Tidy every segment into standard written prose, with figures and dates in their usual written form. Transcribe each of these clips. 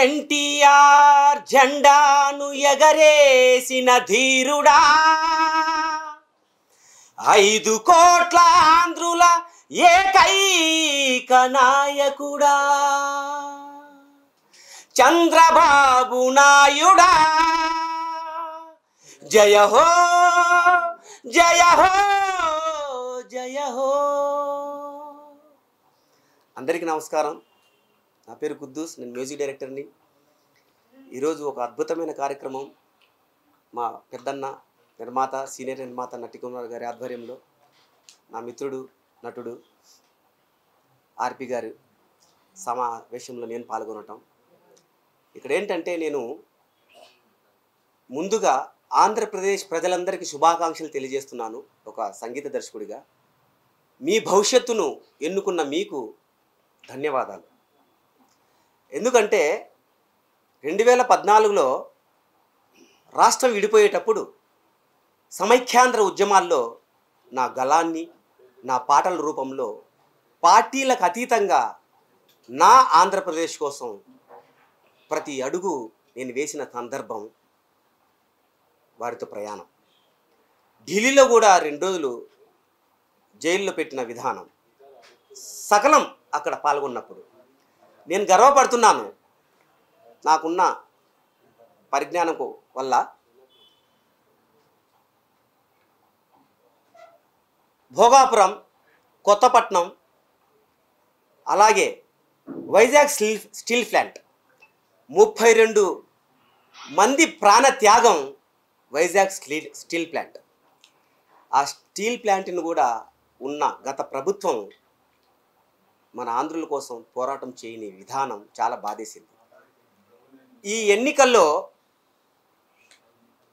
ఎన్టీఆర్ జెండాను ఎగరేసిన ధీరుడా, 5 కోట్ల ఆంధ్రుల ఏకైక నాయకుడా, చంద్రబాబు నాయుడా, జయ హో జయ హో జయ హో. అందరికీ నమస్కారం. నా పేరు కుద్దూస్, నేను మ్యూజిక్ డైరెక్టర్ని. ఈరోజు ఒక అద్భుతమైన కార్యక్రమం మా పెద్దన్న నిర్మాత, సీనియర్ నిర్మాత నట్టికుమార్ గారి ఆధ్వర్యంలో నా మిత్రుడు నటుడు ఆర్పి గారి సమావేశంలో నేను పాల్గొనటం. ఇక్కడ ఏంటంటే, నేను ముందుగా ఆంధ్రప్రదేశ్ ప్రజలందరికీ శుభాకాంక్షలు తెలియజేస్తున్నాను. ఒక సంగీత దర్శకుడిగా మీ భవిష్యత్తును ఎన్నుకున్న మీకు ధన్యవాదాలు. ఎందుకంటే 2014లో రాష్ట్రం విడిపోయేటప్పుడు సమైక్యాంధ్ర ఉద్యమాల్లో నా గళాన్ని, నా పాటల రూపంలో పార్టీలకు అతీతంగా నా ఆంధ్రప్రదేశ్ కోసం ప్రతి అడుగు నేను వేసిన సందర్భం, వారితో ప్రయాణం. ఢిల్లీలో కూడా 2 రోజులు జైల్లో పెట్టిన విధానం, సకలం అక్కడ పాల్గొన్నప్పుడు నేను గర్వపడుతున్నాను. నాకున్న పరిజ్ఞానం వల్ల భోగాపురం, కొత్తపట్నం, అలాగే వైజాగ్ స్టీల్ ప్లాంట్ 32 మంది ప్రాణ త్యాగం. వైజాగ్ స్టీల్ ప్లాంట్, ఆ స్టీల్ ప్లాంట్ని కూడా ఉన్న గత ప్రభుత్వం మన ఆంధ్రుల కోసం పోరాటం చేయని విధానం చాలా బాధేసింది. ఈ ఎన్నికల్లో,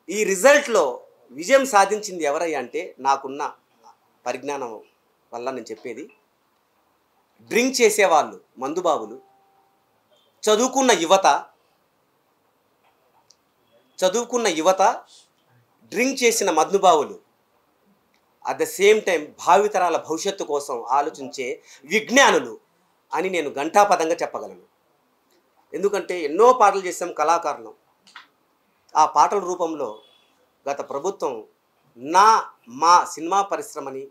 ఈ రిజల్ట్లో విజయం సాధించింది ఎవరయ్యా అంటే, నాకున్న పరిజ్ఞానం వల్ల నేను చెప్పేది, డ్రింక్ చేసేవాళ్ళు, మందుబాబులు, చదువుకున్న యువత, డ్రింక్ చేసిన మద్నుబావులు, అట్ ద సేమ్ టైం భావితరాల భవిష్యత్తు కోసం ఆలోచించే విజ్ఞానులు అని నేను ఘంటాపదంగా చెప్పగలను. ఎందుకంటే ఎన్నో పాటలు చేసాం కళాకారులు. ఆ పాటల రూపంలో గత ప్రభుత్వం మా సినిమా పరిశ్రమని,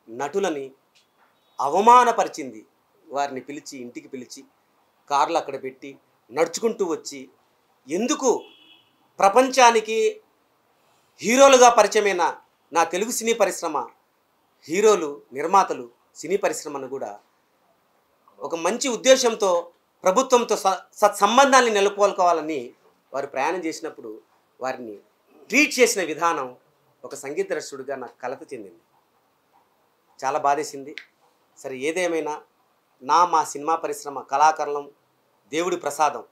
నటులని అవమానపరిచింది. వారిని పిలిచి, ఇంటికి పిలిచి, కార్లు అక్కడ పెట్టి నడుచుకుంటూ వచ్చి, ఎందుకు ప్రపంచానికి హీరోలుగా పరిచయమైన నా తెలుగు సినీ పరిశ్రమ, హీరోలు, నిర్మాతలు, సినీ పరిశ్రమను కూడా ఒక మంచి ఉద్దేశంతో ప్రభుత్వంతో సత్సంబంధాన్ని నెలకొల్పుకోవాలని వారు ప్రయాణం చేసినప్పుడు వారిని ట్రీట్ చేసిన విధానం ఒక సంగీత దర్శకుడిగా నాకు కలత చెందింది, చాలా బాధేసింది. సరే, ఏదేమైనా మా సినిమా పరిశ్రమ కళాకారులం దేవుడి ప్రసాదం.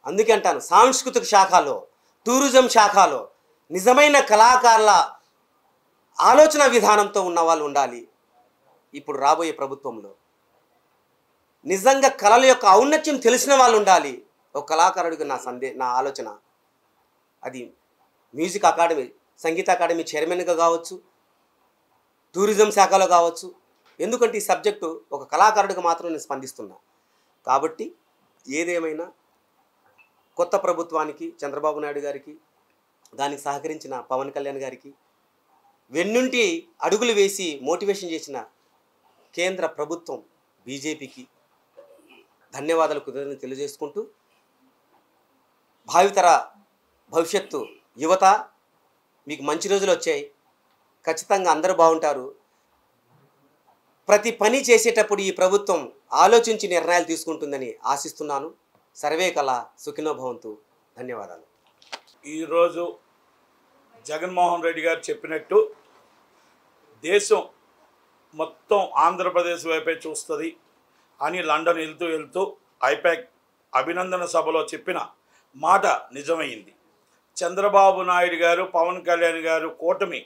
అందుకే అంటాను, సాంస్కృతిక శాఖలో, టూరిజం శాఖలో నిజమైన కళాకారుల ఆలోచన విధానంతో ఉన్న వాళ్ళు ఉండాలి. ఇప్పుడు రాబోయే ప్రభుత్వంలో నిజంగా కళల యొక్క ఔన్నత్యం తెలిసిన వాళ్ళు ఉండాలి. ఒక కళాకారుడికి నా ఆలోచన అది. మ్యూజిక్ అకాడమీ, సంగీత అకాడమీ చైర్మన్గా కావచ్చు, టూరిజం శాఖలో కావచ్చు. ఎందుకంటే ఈ సబ్జెక్టు ఒక కళాకారుడికి మాత్రం నేను స్పందిస్తున్నా. కాబట్టి ఏదేమైనా కొత్త ప్రభుత్వానికి, చంద్రబాబు నాయుడు గారికి, దానికి సహకరించిన పవన్ కళ్యాణ్ గారికి, వెన్నుంటి అడుగులు వేసి మోటివేషన్ చేసిన కేంద్ర ప్రభుత్వం బీజేపీకి ధన్యవాదాలు, కృతజ్ఞతలు తెలియజేసుకుంటూ, భవిష్యత్తు యువత, మీకు మంచి రోజులు వచ్చాయి. ఖచ్చితంగా అందరూ బాగుంటారు. ప్రతి పని చేసేటప్పుడు ఈ ప్రభుత్వం ఆలోచించి నిర్ణయాలు తీసుకుంటుందని ఆశిస్తున్నాను. సర్వే కళ సుఖినో భవంతు. ధన్యవాదాలు. ఈరోజు జగన్మోహన్ రెడ్డి గారు చెప్పినట్టు దేశం మొత్తం ఆంధ్రప్రదేశ్ వైపే చూస్తుంది అని లండన్ వెళ్తూ ఐపాక్ అభినందన సభలో చెప్పిన మాట నిజమైంది. చంద్రబాబు నాయుడు గారు, పవన్ కళ్యాణ్ గారు కూటమి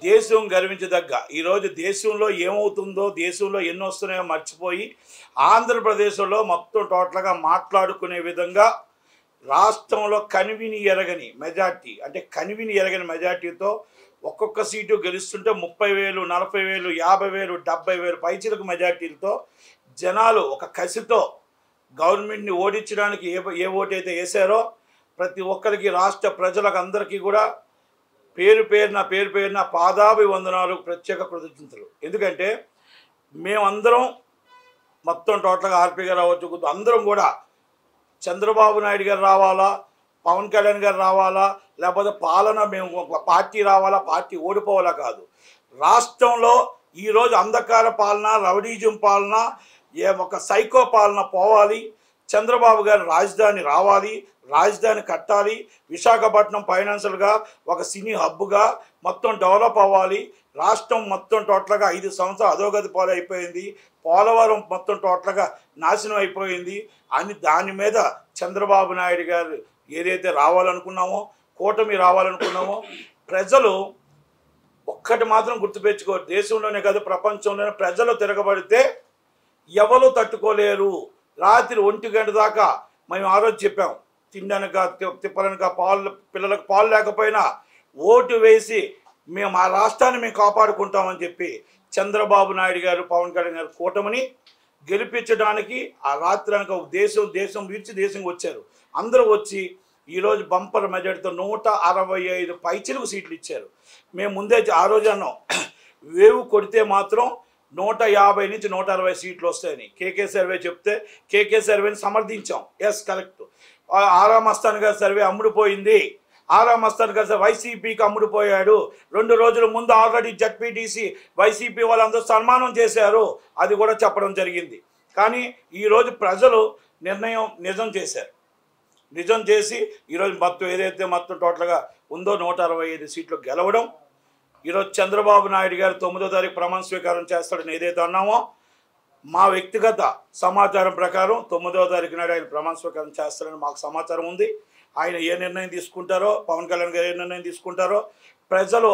దేశం గర్వించదగ్గ. ఈరోజు దేశంలో ఏమవుతుందో, దేశంలో ఎన్ని వస్తున్నాయో మర్చిపోయి ఆంధ్రప్రదేశ్లో మొత్తం టోటల్గా మాట్లాడుకునే విధంగా రాష్ట్రంలో కనివిని ఎరగని మెజార్టీతో ఒక్కొక్క సీటు గెలుస్తుంటే 30,000, 40,000, 50,000, 70,000 పైచిలకు మెజార్టీలతో జనాలు ఒక కసితో గవర్నమెంట్ని ఓడించడానికి ఏ ఓటు అయితే వేశారో ప్రతి ఒక్కరికి, రాష్ట్ర ప్రజలకు అందరికీ కూడా పేరు పేరున పాదాభివందనాలు, ప్రత్యేక కృతజ్ఞతలు. ఎందుకంటే మేమందరం మొత్తం టోటల్గా ఆర్పీ గారు అవ్వచ్చు, అందరం కూడా చంద్రబాబు నాయుడు గారు రావాలా, పవన్ కళ్యాణ్ గారు రావాలా, లేకపోతే పాలన మేము ఒక పార్టీ రావాలా, పార్టీ ఓడిపోవాలా కాదు. రాష్ట్రంలో ఈరోజు అంధకార పాలన, రౌడీజం పాలన, ఒక సైకో పాలన పోవాలి. చంద్రబాబు గారు రాజధాని రావాలి, రాజధాని కట్టాలి. విశాఖపట్నం ఫైనాన్షియల్గా ఒక సినీ హబ్గా మొత్తం డెవలప్ అవ్వాలి. రాష్ట్రం మొత్తం టోటల్గా 5 సంవత్సరాలు అధోగతి పాలు అయిపోయింది. పోలవరం మొత్తం టోటల్గా నాశనం అయిపోయింది అని దాని మీద చంద్రబాబు నాయుడు గారు ఏదైతే రావాలనుకున్నామో, కూటమి రావాలనుకున్నామో, ప్రజలు ఒక్కటి మాత్రం గుర్తుపెట్టుకోరు, దేశంలోనే కాదు ప్రపంచంలోనే ప్రజలు తిరగబడితే ఎవరు తట్టుకోలేరు. రాత్రి 1 గంట దాకా మేము ఆ రోజు చెప్పాం, తినడానిక తిప్పలనిక పిల్లలకు పాలు లేకపోయినా ఓటు వేసి మేము ఆ రాష్ట్రాన్ని మేము కాపాడుకుంటామని చెప్పి చంద్రబాబు నాయుడు గారు, పవన్ కళ్యాణ్ గారు కూటమిని గెలిపించడానికి ఆ రాత్రి అనక దేశం విడిచి దేశంకి వచ్చారు. అందరూ వచ్చి ఈరోజు బంపర్ మెజార్టీతో 165 పైచిలకు సీట్లు ఇచ్చారు. మేము ముందే ఆ రోజు అన్నాం, వేవు కొడితే మాత్రం 150 నుంచి 160 సీట్లు వస్తాయని. కేకే సర్వే చెప్తే కేకే సర్వేని సమర్థించాం. Yes correct. ఆరా మస్తాన్ గారి సర్వే అమ్ముడుపోయింది. ఆరా మస్తాన్ గారు వైసీపీకి అమ్ముడుపోయాడు. 2 రోజుల ముందు ఆల్రెడీ జడ్పీటీసీ వైసీపీ వాళ్ళందరూ సన్మానం చేశారు. అది కూడా చెప్పడం జరిగింది. కానీ ఈరోజు ప్రజలు నిజం చేశారు. నిజం చేసి ఈరోజు మొత్తం ఏదైతే మొత్తం టోటల్గా ఉందో 165 సీట్లు గెలవడం. ఈరోజు చంద్రబాబు నాయుడు గారు 9వ తారీఖు ప్రమాణ స్వీకారం చేస్తాడని ఏదైతే అన్నామో, మా వ్యక్తిగత సమాచారం ప్రకారం 9వ తారీఖు నాడు ఆయన ప్రమాణ స్వీకారం చేస్తారని మాకు సమాచారం ఉంది. ఆయన ఏ నిర్ణయం తీసుకుంటారో, పవన్ కళ్యాణ్ గారు ఏ నిర్ణయం తీసుకుంటారో, ప్రజలు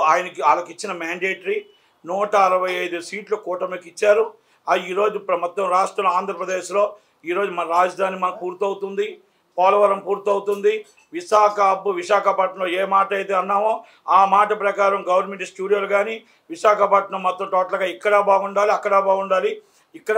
వాళ్ళకి ఇచ్చిన మ్యాండేటరీ 165 సీట్లు కూటమికి ఇచ్చారు. ఈరోజు మొత్తం రాష్ట్రంలో ఆంధ్రప్రదేశ్లో ఈరోజు మన రాజధాని మనకు పూర్తవుతుంది, పోలవరం పూర్తవుతుంది. విశాఖపట్నం ఏ మాట అయితే అన్నామో ఆ మాట ప్రకారం గవర్నమెంట్ స్టూడియోలు కానీ విశాఖపట్నం మొత్తం టోటల్గా ఇక్కడ బాగుండాలి, అక్కడ బాగుండాలి. ఇక్కడ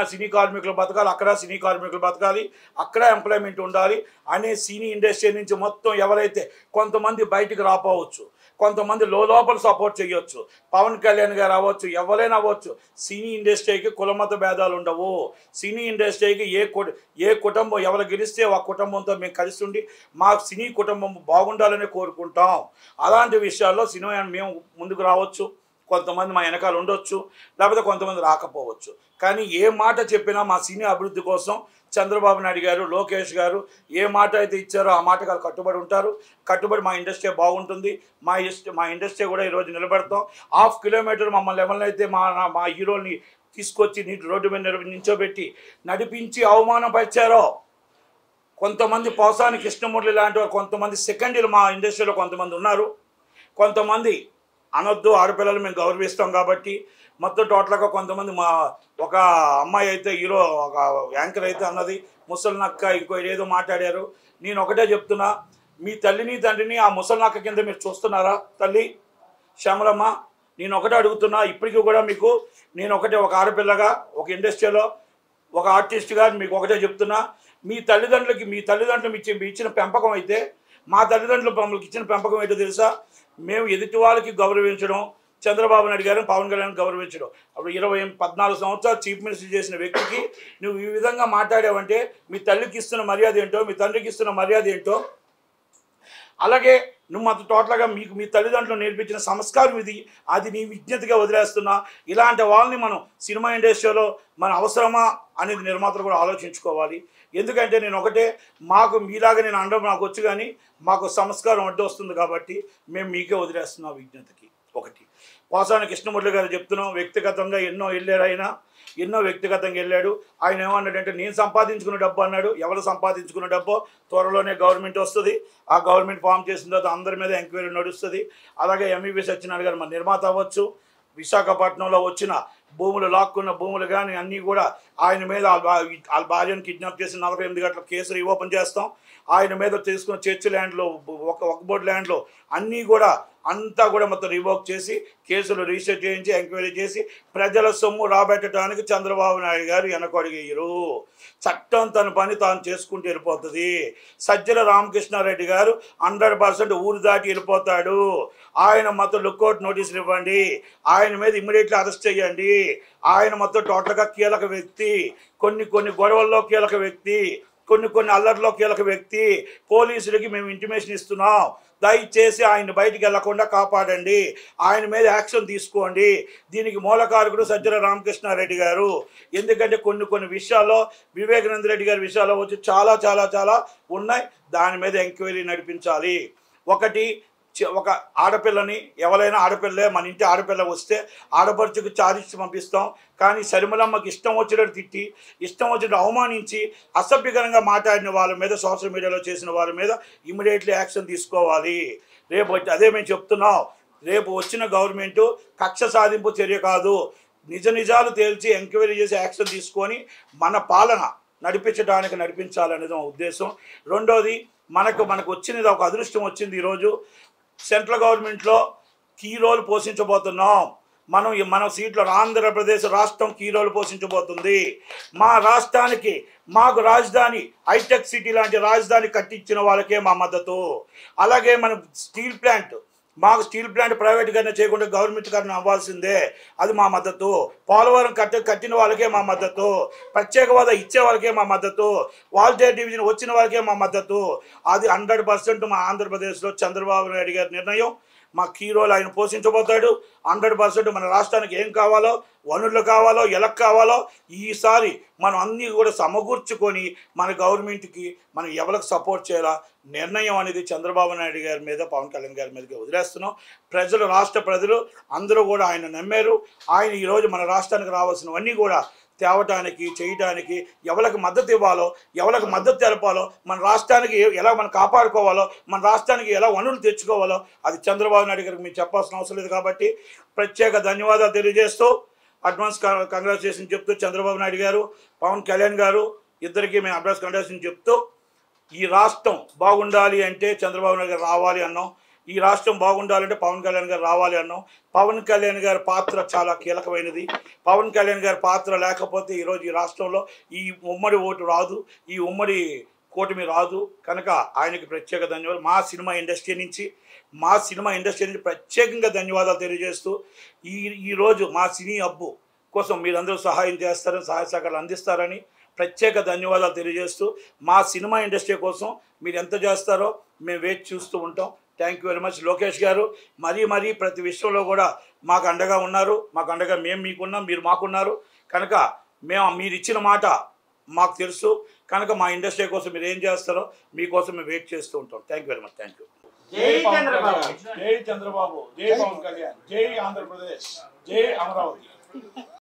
సినీ కార్మికులు బతకాలి, అక్కడ సినీ కార్మికులు బతకాలి, అక్కడ ఎంప్లాయ్మెంట్ ఉండాలి అనే సినీ ఇండస్ట్రీ నుంచి మొత్తం ఎవరైతే కొంతమంది బయటికి రాపోవచ్చు, కొంతమంది లోపల సపోర్ట్ చేయొచ్చు, పవన్ కళ్యాణ్ గారు అవ్వచ్చు, ఎవరైనా అవ్వచ్చు. సినీ ఇండస్ట్రీకి కులమత భేదాలు ఉండవు. సినీ ఇండస్ట్రీకి ఏ కుటుంబం ఎవరు గెలిస్తే ఆ కుటుంబంతో మేము కలిసి ఉండి మా సినీ కుటుంబం బాగుండాలని కోరుకుంటాం. అలాంటి విషయాల్లో సినిమా మేము ముందుకు రావచ్చు, కొంతమంది మా వెనకాల ఉండొచ్చు, లేకపోతే కొంతమంది రాకపోవచ్చు. కానీ ఏ మాట చెప్పినా మా సినీ అభివృద్ధి కోసం చంద్రబాబు నాయుడు గారు, లోకేష్ గారు ఏ మాట అయితే ఇచ్చారో ఆ మాట గారు కట్టుబడి ఉంటారు. కట్టుబడి మా ఇండస్ట్రీ బాగుంటుంది, మా ఇండస్ట్రీ కూడా ఈరోజు నిలబెడతాం. 1/2 కిలోమీటర్ మమ్మల్ని ఎవరినైతే మా హీరోల్ని తీసుకొచ్చి రోడ్డు మీద నించోబెట్టి నడిపించి అవమానపరిచారో, కొంతమంది పోసాని కృష్ణమూర్తి లాంటి వారు, కొంతమంది సెకండరీలు మా ఇండస్ట్రీలో కొంతమంది ఉన్నారు. కొంతమంది అనొద్దు, ఆడపిల్లలు మేము గౌరవిస్తాం కాబట్టి మొత్తం టోటల్గా కొంతమంది ఒక అమ్మాయి అయితే హీరో, ఒక యాంకర్ అయితే అన్నది ముసలి నక్క ఇంకో ఏదో మాట్లాడారు. నేను ఒకటే చెప్తున్నా, మీ తల్లిని తండ్రిని ఆ ముసలి నక్క కింద మీరు చూస్తున్నారా? తల్లి శ్యామలమ్మ, నేను ఒకటే అడుగుతున్నా, ఇప్పటికీ కూడా మీకు నేను ఒక ఆడపిల్లగా, ఒక ఇండస్ట్రీలో ఒక ఆర్టిస్ట్గా మీకు ఒకటే చెప్తున్నా, మీ తల్లిదండ్రులు ఇచ్చిన పెంపకం అయితే మా తల్లిదండ్రులు మమ్మల్ని ఇచ్చిన పెంపకం ఏంటో తెలుసా? మేము ఎదుటి వాళ్ళకి గౌరవించడం, చంద్రబాబు నాయుడు గారిని, పవన్ కళ్యాణ్ గౌరవించడం. అప్పుడు 14 సంవత్సరాలు చీఫ్ మినిస్టర్ చేసిన వ్యక్తికి నువ్వు ఈ విధంగా మాట్లాడావంటే మీ తల్లికి ఇస్తున్న మర్యాద ఏంటో, మీ తండ్రికి ఇస్తున్న మర్యాద ఏంటో, అలాగే నువ్వు అంత టోటల్గా మీ తల్లిదండ్రులు నేర్పించిన సంస్కారం ఇది, అది నీ విజ్ఞతగా వదిలేస్తున్నా. ఇలాంటి వాళ్ళని మనం సినిమా ఇండస్ట్రీలో మన అవసరమా అనేది నిర్మాతలు కూడా ఆలోచించుకోవాలి. ఎందుకంటే నేను ఒకటే, మాకు మీలాగా నేను అనడం నాకు వచ్చు, కానీ మాకు సంస్కారం అడ్డు వస్తుంది కాబట్టి మేము మీకే వదిలేస్తున్నాం విజ్ఞతకి. ఒకటి పోసాని కృష్ణమూర్తి గారు చెప్తున్నాం, వ్యక్తిగతంగా ఎన్నో వ్యక్తిగతంగా వెళ్ళాడు. ఆయన ఏమన్నాడంటే, నేను సంపాదించుకున్న డబ్బు అన్నాడు. ఎవరు సంపాదించుకున్న డబ్బో త్వరలోనే గవర్నమెంట్ వస్తుంది. ఆ గవర్నమెంట్ ఫామ్ చేసిన తర్వాత అందరి మీద ఎంక్వైరీ నడుస్తుంది. అలాగే ఎంఈవి సత్యనారాయణ గారు మన నిర్మాత అవ్వచ్చు, విశాఖపట్నంలో వచ్చిన భూములు లాక్కున్న భూములు కానీ అన్నీ కూడా ఆయన మీద వాళ్ళ భార్యను కిడ్నాప్ చేసి 48 గంటల కేసులు ఓపెన్ చేస్తాం. ఆయన మీద తీసుకున్న చర్చ్ ల్యాండ్లో, ఒక బోర్డు ల్యాండ్లో అన్నీ కూడా అంతా కూడా మొత్తం రివోక్ చేసి కేసులు రిజిస్టర్ చేయించి ఎంక్వైరీ చేసి ప్రజల సొమ్ము రాబెట్టడానికి చంద్రబాబు నాయుడు గారు వెనకడుగేయరు. చట్టం తన పని తాను చేసుకుంటూ వెళ్ళిపోతుంది. సజ్జల రామకృష్ణారెడ్డి గారు 100% ఊరు దాటి వెళ్ళిపోతాడు. ఆయన మొత్తం లుక్అవుట్ నోటీసులు ఇవ్వండి, ఆయన మీద ఇమ్మీడియట్లీ అరెస్ట్ చేయండి. ఆయన మొత్తం టోటల్గా కీలక వ్యక్తి, కొన్ని గొడవల్లో కీలక వ్యక్తి, కొన్ని అల్లర్లో కీలక వ్యక్తి. పోలీసులకి మేము ఇంటిమేషన్ ఇస్తున్నాం, దయచేసి ఆయన బయటికి వెళ్లకుండా కాపాడండి, ఆయన మీద యాక్షన్ తీసుకోండి. దీనికి మూలకారకుడు సజ్జల రామకృష్ణారెడ్డి గారు. ఎందుకంటే కొన్ని విషయాల్లో వివేకానంద రెడ్డి గారి విషయాల్లో వచ్చి చాలా చాలా చాలా ఉన్నాయి. దాని మీద ఎంక్వైరీ నడిపించాలి. ఒక ఆడపిల్లని, ఎవరైనా ఆడపిల్లే, మన ఇంటి ఆడపిల్ల వస్తే ఆడపడుచుకు ఛార్జ్ పంపిస్తాం. కానీ శర్మిలమ్మకి ఇష్టం వచ్చినట్టు తిట్టి, ఇష్టం వచ్చినట్టు అవమానించి, అసభ్యకరంగా మాట్లాడిన వాళ్ళ మీద, సోషల్ మీడియాలో చేసిన వాళ్ళ మీద ఇమ్మీడియట్లీ యాక్షన్ తీసుకోవాలి. అదే మేము చెప్తున్నాం, రేపు వచ్చిన గవర్నమెంటు కక్ష సాధింపు చర్య కాదు, నిజాలు తేల్చి ఎంక్వైరీ చేసి యాక్షన్ తీసుకొని మన పాలన నడిపించాలనేది మా ఉద్దేశం. రెండోది, మనకు వచ్చినది ఒక అదృష్టం వచ్చింది. ఈరోజు సెంట్రల్ గవర్నమెంట్లో కీ రోల్ పోషించబోతున్నాం. మన సీట్లో ఆంధ్రప్రదేశ్ రాష్ట్రం కీ రోల్ పోషించబోతుంది. మా రాష్ట్రానికి, మాకు రాజధాని, హైటెక్ సిటీ లాంటి రాజధాని కట్టించిన వాళ్ళకే మా మద్దతు. అలాగే మన మాకు స్టీల్ ప్లాంట్ ప్రైవేట్గానే చేయకుండా గవర్నమెంట్ గారిని అవ్వాల్సిందే, అది మా మద్దతు. పోలవరం కట్టిన వాళ్ళకే మా మద్దతు. ప్రత్యేక హోదా ఇచ్చే వాళ్ళకే మా మద్దతు. వాల్టేర్ డివిజన్ వచ్చిన వాళ్ళకే మా మద్దతు. అది 100% మా ఆంధ్రప్రదేశ్లో చంద్రబాబు నాయుడు గారి నిర్ణయం. మా కీ రోల్ ఆయన పోషించబోతాడు. 100% మన రాష్ట్రానికి ఏం కావాలో, వనరులు కావాలో, ఎలా కావాలో ఈసారి మనం అన్నీ కూడా సమకూర్చుకొని మన గవర్నమెంట్కి మనం ఎవరికి సపోర్ట్ చేయాలా నిర్ణయం అనేది చంద్రబాబు నాయుడు గారి మీద, పవన్ కళ్యాణ్ గారి మీదకి వదిలేస్తున్నాం. రాష్ట్ర ప్రజలు అందరూ కూడా ఆయన నమ్మారు. ఆయన ఈరోజు మన రాష్ట్రానికి రావాల్సినవన్నీ కూడా తేవటానికి, చేయటానికి, ఎవరికి మద్దతు ఇవ్వాలో, ఎవరికి మద్దతు తెలపాలో, మన రాష్ట్రానికి ఎలా మనం కాపాడుకోవాలో, మన రాష్ట్రానికి ఎలా వనరులు తెచ్చుకోవాలో అది చంద్రబాబు నాయుడు గారికి మేము చెప్పాల్సిన అవసరం లేదు. కాబట్టి ప్రత్యేక ధన్యవాదాలు తెలియజేస్తూ, అడ్వాన్స్ కంగ్రాచులేషన్ చెప్తూ, చంద్రబాబు నాయుడు గారు, పవన్ కళ్యాణ్ గారు ఇద్దరికీ మేము అడ్వాన్స్ కంగ్రాచులేషన్ చెప్తూ, ఈ రాష్ట్రం బాగుండాలి అంటే చంద్రబాబు నాయుడు గారు రావాలి అన్నాం. ఈ రాష్ట్రం బాగుండాలంటే పవన్ కళ్యాణ్ గారు రావాలి అన్నాం. పవన్ కళ్యాణ్ గారి పాత్ర చాలా కీలకమైనది. పవన్ కళ్యాణ్ గారి పాత్ర లేకపోతే ఈరోజు ఈ రాష్ట్రంలో ఈ ఉమ్మడి ఓటు రాదు, ఈ ఉమ్మడి కూటమి రాదు. కనుక ఆయనకి ప్రత్యేక ధన్యవాదాలు. మా సినిమా ఇండస్ట్రీ నుంచి ప్రత్యేకంగా ధన్యవాదాలు తెలియజేస్తూ, ఈరోజు మా సినీ హబ్బు కోసం మీరందరూ సహాయం చేస్తారని, సహాయ సహకారాలు అందిస్తారని ప్రత్యేక ధన్యవాదాలు తెలియజేస్తూ, మా సినిమా ఇండస్ట్రీ కోసం మీరు ఎంత చేస్తారో మేము వేచి చూస్తూ ఉంటాం. Thank you very much. Lokesh గారు మరీ ప్రతి విషయంలో కూడా మాకు అండగా ఉన్నారు. మాకు అండగా మేము మీకున్నాం, మీరు మాకున్నారు. కనుక మీరు ఇచ్చిన మాట మాకు తెలుసు. కనుక మా ఇండస్ట్రీ కోసం మీరు ఏం చేస్తారో మీకోసం మేము వెయిట్ చేస్తూ ఉంటాం. Thank you very much. Thank you. జై చంద్రబాబు, జై చంద్రబాబు, జై పవన్ కళ్యాణ్, జై ఆంధ్రప్రదేశ్, జై అమరావతి.